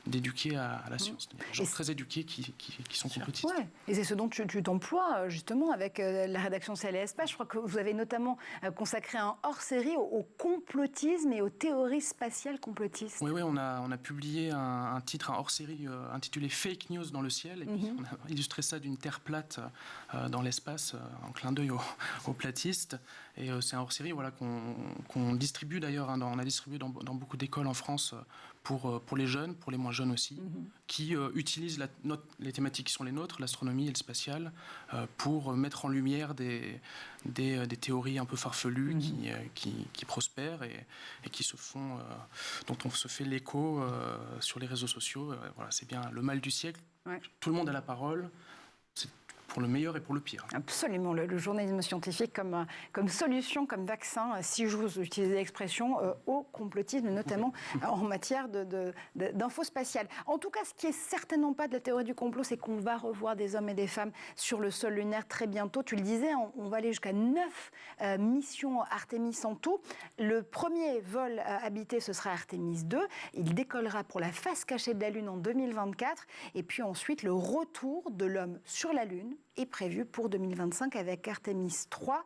d'éduquer à la science. Il y a des gens très éduqués qui sont complotistes. Ouais. Et c'est ce dont tu t'emploies justement avec la rédaction Ciel et Espace. Je crois que vous avez notamment consacré un hors-série au complotisme et aux théories spatiales complotistes. Oui, on a publié un hors-série intitulé Fake News dans le ciel, et puis on a illustré ça d'une terre plate dans l'espace, en clin d'œil aux platistes. Et c'est un hors-série qu'on distribue d'ailleurs, on a distribué dans beaucoup d'écoles en France pour les jeunes, pour les moins jeunes aussi, qui utilisent les thématiques qui sont les nôtres, l'astronomie et le spatial, pour mettre en lumière des théories un peu farfelues qui prospèrent et qui dont on se fait l'écho sur les réseaux sociaux. C'est bien le mal du siècle. Tout le monde a la parole. C'est pour le meilleur et pour le pire. Absolument, le journalisme scientifique comme solution, comme vaccin, si j'ose utiliser l'expression, au complotisme, notamment en matière d'info spatiale. En tout cas, ce qui est certainement pas de la théorie du complot, c'est qu'on va revoir des hommes et des femmes sur le sol lunaire très bientôt. Tu le disais, on va aller jusqu'à 9 missions Artemis en tout. Le premier vol habité, ce sera Artemis 2. Il décollera pour la face cachée de la Lune en 2024. Et puis ensuite, le retour de l'homme sur la Lune est prévu pour 2025 avec Artemis 3.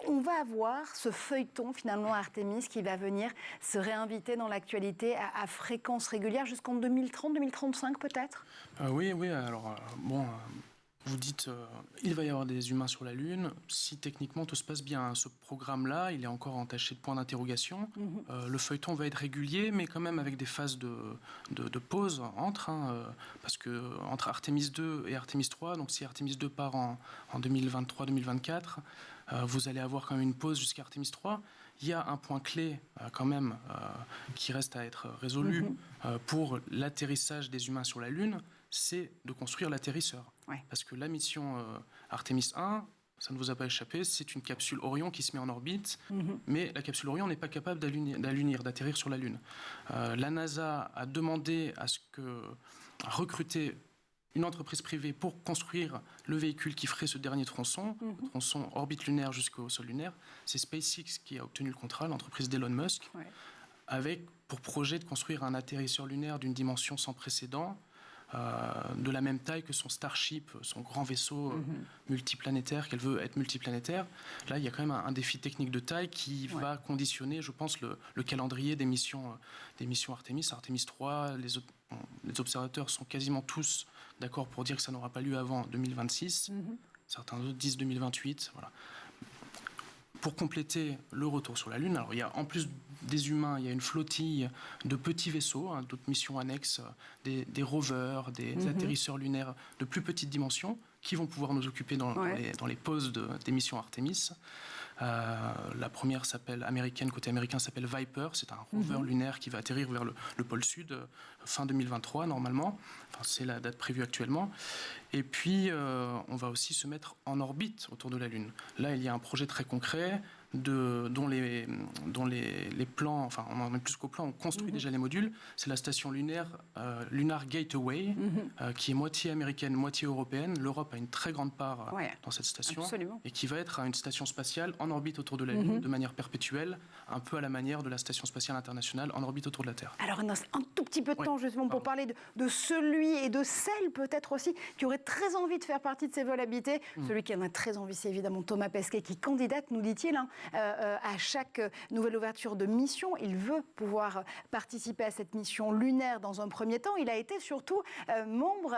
On va avoir ce feuilleton finalement Artemis qui va venir se réinviter dans l'actualité à fréquence régulière jusqu'en 2030, 2035 peut-être. Oui. Alors Vous dites, il va y avoir des humains sur la Lune, si techniquement tout se passe bien. Ce programme-là, il est encore entaché de points d'interrogation. Le feuilleton va être régulier, mais quand même avec des phases de pause entre, parce que entre Artemis 2 et Artemis 3, donc si Artemis 2 part en 2023-2024, vous allez avoir quand même une pause jusqu'à Artemis 3. Il y a un point clé quand même qui reste à être résolu pour l'atterrissage des humains sur la Lune, c'est de construire l'atterrisseur. Ouais. Parce que la mission Artemis 1, ça ne vous a pas échappé, c'est une capsule Orion qui se met en orbite, mais la capsule Orion n'est pas capable d'atterrir sur la Lune. La NASA a demandé à recruter une entreprise privée pour construire le véhicule qui ferait ce dernier tronçon, le tronçon orbite lunaire jusqu'au sol lunaire. C'est SpaceX qui a obtenu le contrat, l'entreprise d'Elon Musk, avec pour projet de construire un atterrisseur lunaire d'une dimension sans précédent, de la même taille que son Starship, son grand vaisseau multiplanétaire, qu'elle veut être multiplanétaire. Là, il y a quand même un défi technique de taille qui va conditionner, je pense, le calendrier des missions Artemis. Artemis 3, les observateurs sont quasiment tous d'accord pour dire que ça n'aura pas lieu avant 2026. Certains autres disent 2028. Voilà. Pour compléter le retour sur la Lune, alors il y a en plus des humains, il y a une flottille de petits vaisseaux, d'autres missions annexes, des rovers, des atterrisseurs lunaires de plus petite dimension qui vont pouvoir nous occuper dans les pauses des missions Artemis. La première côté américain s'appelle Viper, c'est un rover lunaire qui va atterrir vers le pôle sud fin 2023 normalement, c'est la date prévue actuellement. Et puis on va aussi se mettre en orbite autour de la Lune. Là il y a un projet très concret dont les plans, enfin on en est plus qu'au plan, on construit déjà les modules. C'est la station lunaire Lunar Gateway, qui est moitié américaine, moitié européenne. L'Europe a une très grande part dans cette station. Absolument. Et qui va être une station spatiale en orbite autour de la Lune de manière perpétuelle, un peu à la manière de la Station spatiale internationale en orbite autour de la Terre. Alors un tout petit peu de temps justement pour parler de celui et de celle peut-être aussi qui aurait très envie de faire partie de ces vols habités. Celui qui en a très envie, c'est évidemment Thomas Pesquet qui candidate, nous dit-il, à chaque nouvelle ouverture de mission. Il veut pouvoir participer à cette mission lunaire dans un premier temps. Il a été surtout membre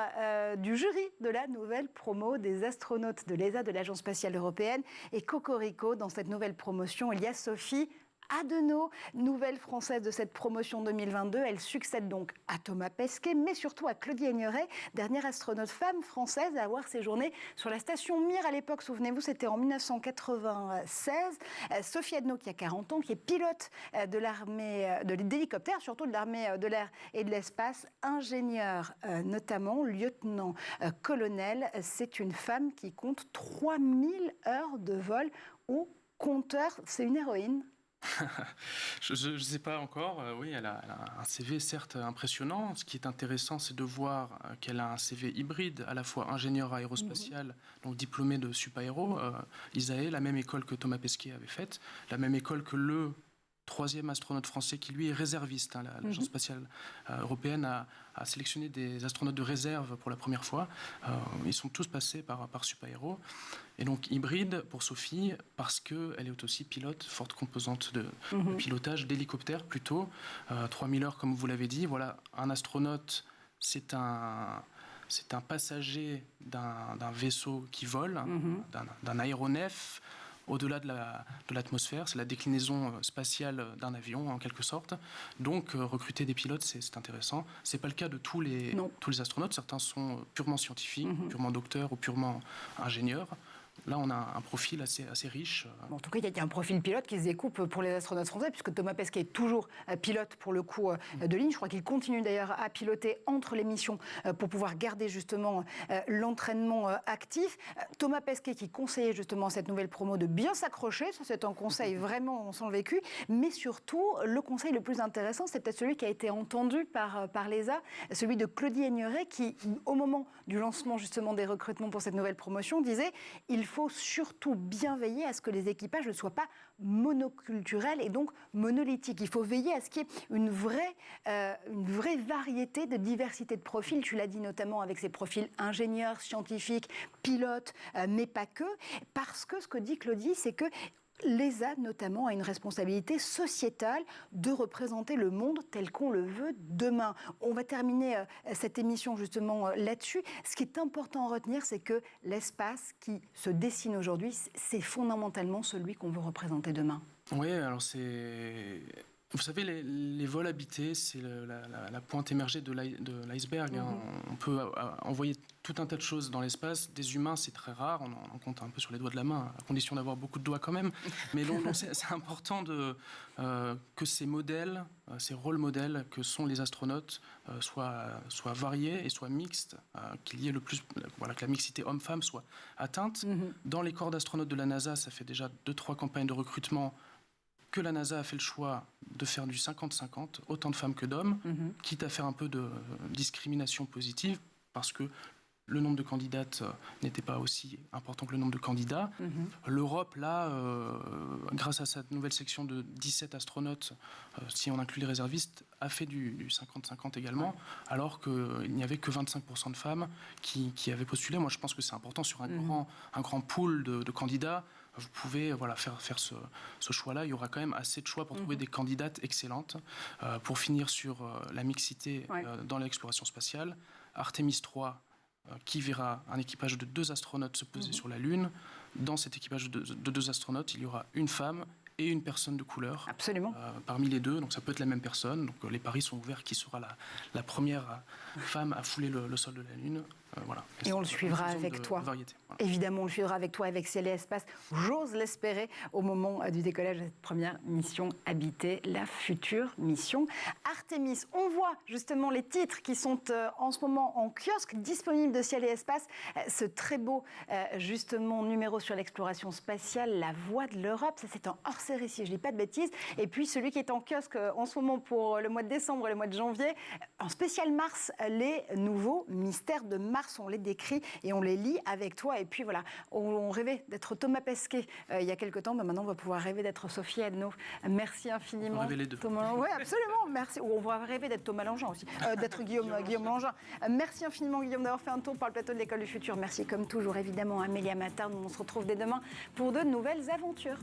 du jury de la nouvelle promo des astronautes de l'ESA, de l'Agence spatiale européenne. Et cocorico, dans cette nouvelle promotion, il y a Sophie Adenau, nouvelle française de cette promotion 2022. Elle succède donc à Thomas Pesquet, mais surtout à Claudie Aigneret, dernière astronaute femme française à avoir séjourné sur la station Mir à l'époque. Souvenez-vous, c'était en 1996. Sophie Adenau, qui a 40 ans, qui est pilote de l'armée d'hélicoptères, surtout de l'armée de l'air et de l'espace, ingénieure notamment, lieutenant-colonel. C'est une femme qui compte 3000 heures de vol au compteur. C'est une héroïne. Je ne sais pas encore. Oui, elle a un CV certes impressionnant. Ce qui est intéressant, c'est de voir qu'elle a un CV hybride, à la fois ingénieur aérospatial, donc diplômée de Supaéro, ISAE, la même école que Thomas Pesquet avait faite, la même école que le troisième astronaute français qui, lui, est réserviste. L'Agence spatiale européenne a sélectionné des astronautes de réserve pour la première fois. Ils sont tous passés par Supaéro. Et donc, hybride pour Sophie, parce qu'elle est aussi pilote, forte composante de pilotage d'hélicoptère plutôt. 3000 heures, comme vous l'avez dit. Voilà, un astronaute, c'est un passager d'un vaisseau qui vole, d'un aéronef. Au-delà de l'atmosphère, c'est la déclinaison spatiale d'un avion en quelque sorte. Donc recruter des pilotes, c'est intéressant. C'est pas le cas de tous les astronautes. Certains sont purement scientifiques, purement docteurs ou purement ingénieurs. Là, on a un profil assez riche. En tout cas, il y a un profil pilote qui se découpe pour les astronautes français, puisque Thomas Pesquet est toujours pilote pour le coup de ligne. Je crois qu'il continue d'ailleurs à piloter entre les missions pour pouvoir garder justement l'entraînement actif. Thomas Pesquet qui conseillait justement à cette nouvelle promo de bien s'accrocher. Ça, c'est un conseil vraiment, on sent le vécu. Mais surtout, le conseil le plus intéressant, c'est peut-être celui qui a été entendu par l'ESA, celui de Claudie Aigneret, qui, au moment du lancement justement des recrutements pour cette nouvelle promotion, disait « Il faut surtout bien veiller à ce que les équipages ne soient pas monoculturels et donc monolithiques. Il faut veiller à ce qu'il y ait une vraie variété de diversité de profils. Tu l'as dit notamment avec ces profils ingénieurs, scientifiques, pilotes, mais pas que. Parce que ce que dit Claudie, c'est que L'ESA, notamment, a une responsabilité sociétale de représenter le monde tel qu'on le veut demain. On va terminer cette émission justement là-dessus. Ce qui est important à retenir, c'est que l'espace qui se dessine aujourd'hui, c'est fondamentalement celui qu'on veut représenter demain. Oui, alors c'est... Vous savez, les vols habités, c'est la pointe émergée de l'iceberg. Hein. On peut envoyer tout un tas de choses dans l'espace. Des humains, c'est très rare. On en compte un peu sur les doigts de la main, à condition d'avoir beaucoup de doigts quand même. Mais donc, c'est important que ces modèles, ces rôles modèles que sont les astronautes soient variés et soient mixtes, qu'il y ait que la mixité homme-femme soit atteinte. Dans les corps d'astronautes de la NASA, ça fait déjà 2-3 campagnes de recrutement que la NASA a fait le choix de faire du 50-50, autant de femmes que d'hommes, quitte à faire un peu de discrimination positive, parce que le nombre de candidates n'était pas aussi important que le nombre de candidats. L'Europe, là, grâce à cette nouvelle section de 17 astronautes, si on inclut les réservistes, a fait du 50-50 également, alors qu'il n'y avait que 25% de femmes qui avaient postulé. Moi, je pense que c'est important sur un grand pool de candidats. Vous pouvez faire ce choix-là. Il y aura quand même assez de choix pour trouver des candidates excellentes. Pour finir sur la mixité dans l'exploration spatiale, Artemis 3, qui verra un équipage de 2 astronautes se poser sur la Lune. Dans cet équipage de 2 astronautes, il y aura une femme et une personne de couleur. Absolument. Parmi les deux, donc ça peut être la même personne. Donc les paris sont ouverts. Qui sera la première femme à fouler le sol de la Lune. Voilà. Et on le suivra avec toi. Voilà. Évidemment, on le suivra avec toi, avec Ciel et Espace. J'ose l'espérer au moment du décollage de cette première mission habitée, la future mission Artemis. On voit justement les titres qui sont en ce moment en kiosque, disponibles de Ciel et Espace. Ce très beau, justement, numéro sur l'exploration spatiale, La Voix de l'Europe. Ça, c'est en hors-série, si je ne dis pas de bêtises. Et puis, celui qui est en kiosque en ce moment pour le mois de décembre et le mois de janvier, en spécial Mars, les nouveaux mystères de Mars. On les décrit et on les lit avec toi. Et puis voilà, on rêvait d'être Thomas Pesquet il y a quelque temps. Maintenant, on va pouvoir rêver d'être Sophie Adno. Merci infiniment. On va rêver les deux. Oui, absolument. Merci. Ou on va rêver d'être Thomas Langin aussi, d'être Guillaume Langin. Merci infiniment, Guillaume, d'avoir fait un tour par le plateau de l'École du Futur. Merci comme toujours, évidemment, à Amélia Matin. On se retrouve dès demain pour de nouvelles aventures.